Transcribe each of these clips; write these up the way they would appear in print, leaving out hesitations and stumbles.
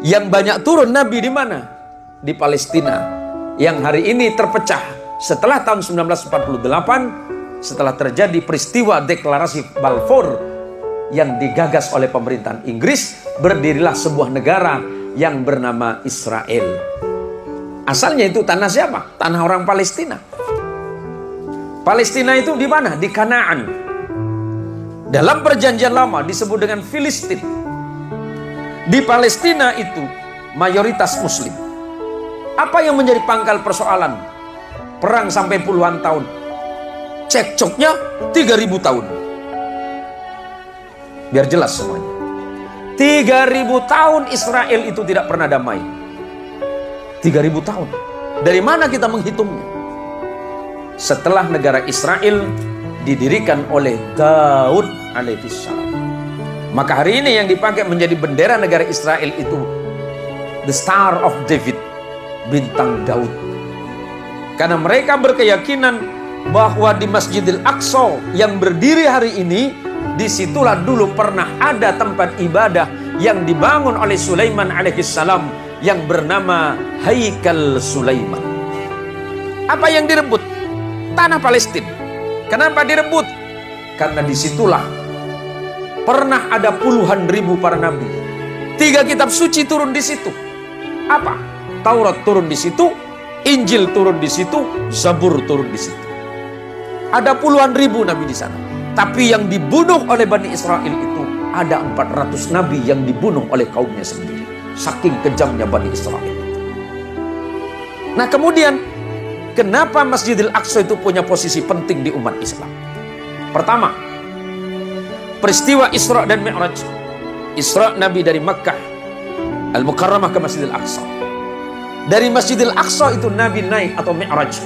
Yang banyak turun Nabi di mana? Di Palestina, yang hari ini terpecah setelah tahun 1948, setelah terjadi peristiwa deklarasi Balfour yang digagas oleh pemerintahan Inggris. Berdirilah sebuah negara yang bernama Israel. Asalnya itu tanah siapa? Tanah orang Palestina. Palestina itu di mana? Di Kanaan. Dalam perjanjian lama disebut dengan Filistin. Di Palestina itu mayoritas Muslim. Apa yang menjadi pangkal persoalan? Perang sampai puluhan tahun. Cekcoknya 3000 tahun. Biar jelas semuanya. 3000 tahun Israel itu tidak pernah damai. 3000 tahun. Dari mana kita menghitungnya? Setelah negara Israel didirikan oleh Daud alaihissalam. Maka hari ini yang dipakai menjadi bendera negara Israel itu The Star of David, bintang Daud. Karena mereka berkeyakinan bahwa di Masjidil Aqsa yang berdiri hari ini, disitulah dulu pernah ada tempat ibadah yang dibangun oleh Sulaiman alaihissalam yang bernama Haikal Sulaiman. Apa yang direbut? Tanah Palestina. Kenapa direbut? Karena disitulah pernah ada puluhan ribu para nabi. 3 kitab suci turun di situ. Apa? Taurat turun di situ, Injil turun di situ, Zabur turun di situ. Ada puluhan ribu nabi di sana. Tapi yang dibunuh oleh Bani Israel itu ada 400 nabi yang dibunuh oleh kaumnya sendiri. Saking kejamnya Bani Israel. Nah kemudian, kenapa Masjidil Aqsa itu punya posisi penting di umat Islam? Pertama, peristiwa Isra dan Mi'raj. Isra Nabi dari Makkah Al-Mukarramah ke Masjidil Aqsa. Dari Masjidil Aqsa itu Nabi naik atau Mi'raj.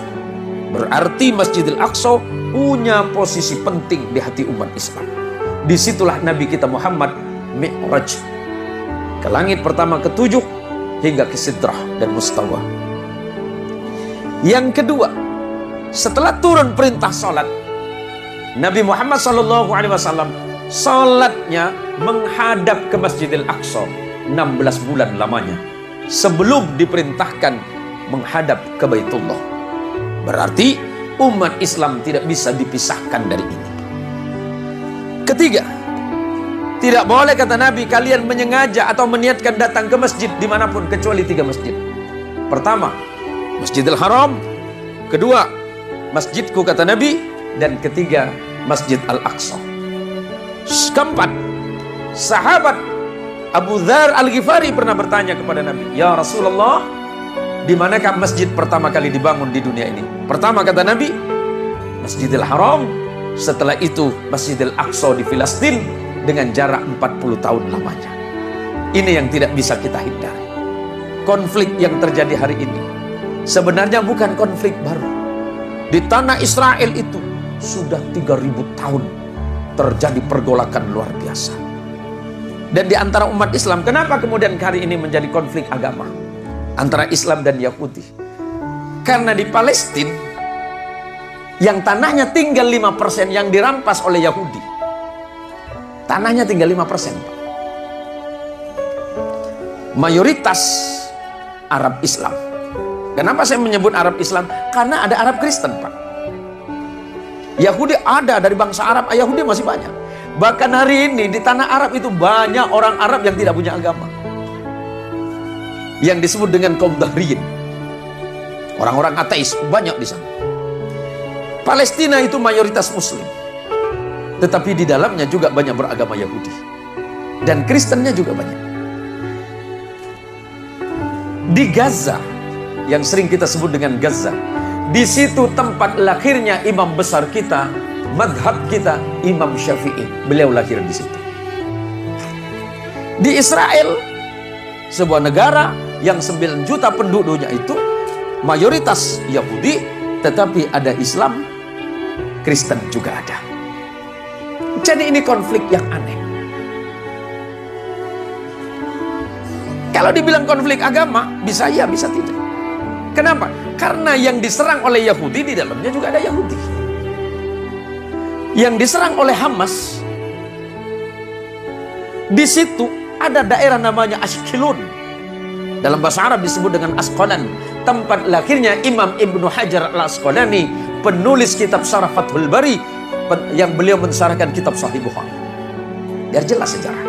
Berarti Masjidil Aqsa punya posisi penting di hati umat Islam. Disitulah Nabi kita Muhammad Mi'raj ke langit pertama ke-7 hingga ke Sidrah dan Mustawa. Yang kedua, setelah turun perintah salat, Nabi Muhammad SAW salatnya menghadap ke Masjidil Aqsa 16 bulan lamanya sebelum diperintahkan menghadap ke Baitullah. Berarti umat Islam tidak bisa dipisahkan dari ini. Ketiga, tidak boleh kata Nabi kalian menyengaja atau meniatkan datang ke masjid dimanapun kecuali 3 masjid. Pertama, Masjidil Haram. Kedua, masjidku kata Nabi. Dan ketiga, Masjid Al-Aqsa. Keempat, sahabat Abu Dzar Al-Ghifari pernah bertanya kepada Nabi, ya Rasulullah, di manakah masjid pertama kali dibangun di dunia ini? Pertama kata Nabi, Masjidil Haram. Setelah itu Masjidil Aqsa di Filistin dengan jarak 40 tahun lamanya. Ini yang tidak bisa kita hindari. Konflik yang terjadi hari ini sebenarnya bukan konflik baru. Di tanah Israel itu sudah 3000 tahun terjadi pergolakan luar biasa. Dan di antara umat Islam, kenapa kemudian hari ini menjadi konflik agama antara Islam dan Yahudi? Karena di Palestina yang tanahnya tinggal 5% yang dirampas oleh Yahudi. Tanahnya tinggal 5%, Pak. Mayoritas Arab Islam. Kenapa saya menyebut Arab Islam? Karena ada Arab Kristen, Pak. Yahudi ada dari bangsa Arab, Yahudi masih banyak. Bahkan hari ini di tanah Arab itu banyak orang Arab yang tidak punya agama. Yang disebut dengan kaum Dahriyin. Orang-orang ateis banyak di sana. Palestina itu mayoritas Muslim. Tetapi di dalamnya juga banyak beragama Yahudi. Dan Kristennya juga banyak. Di Gaza, yang sering kita sebut dengan Gaza, di situ tempat lahirnya imam besar kita, madhab kita, Imam Syafi'i. Beliau lahir di situ. Di Israel, sebuah negara yang 9 juta penduduknya itu mayoritas Yahudi, tetapi ada Islam, Kristen juga ada. Jadi ini konflik yang aneh. Kalau dibilang konflik agama, bisa ya, bisa tidak. Kenapa? Karena yang diserang oleh Yahudi, di dalamnya juga ada Yahudi. Yang diserang oleh Hamas, di situ ada daerah namanya Ashkelon. Dalam bahasa Arab disebut dengan Asqalan. Tempat lahirnya Imam Ibnu Hajar Al-Asqalani, penulis kitab Syarah Fathul Bari, yang beliau mensyarahkan kitab Sahih Bukhari. Biar jelas sejarah.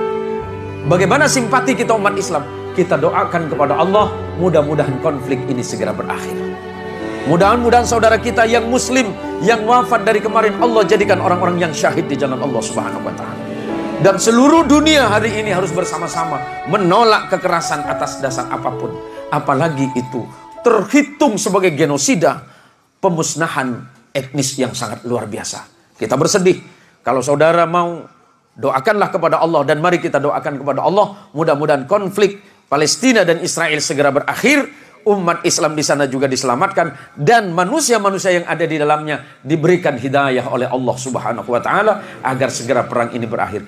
Bagaimana simpati kita umat Islam? Kita doakan kepada Allah, mudah-mudahan konflik ini segera berakhir. Mudah-mudahan saudara kita yang muslim, yang wafat dari kemarin, Allah jadikan orang-orang yang syahid di jalan Allah Subhanahu wa ta'ala. Dan seluruh dunia hari ini harus bersama-sama menolak kekerasan atas dasar apapun. Apalagi itu terhitung sebagai genosida, pemusnahan etnis yang sangat luar biasa. Kita bersedih. Kalau saudara mau, doakanlah kepada Allah. Dan mari kita doakan kepada Allah, mudah-mudahan konflik Palestina dan Israel segera berakhir. Umat Islam di sana juga diselamatkan, dan manusia-manusia yang ada di dalamnya diberikan hidayah oleh Allah Subhanahu wa ta'ala agar segera perang ini berakhir.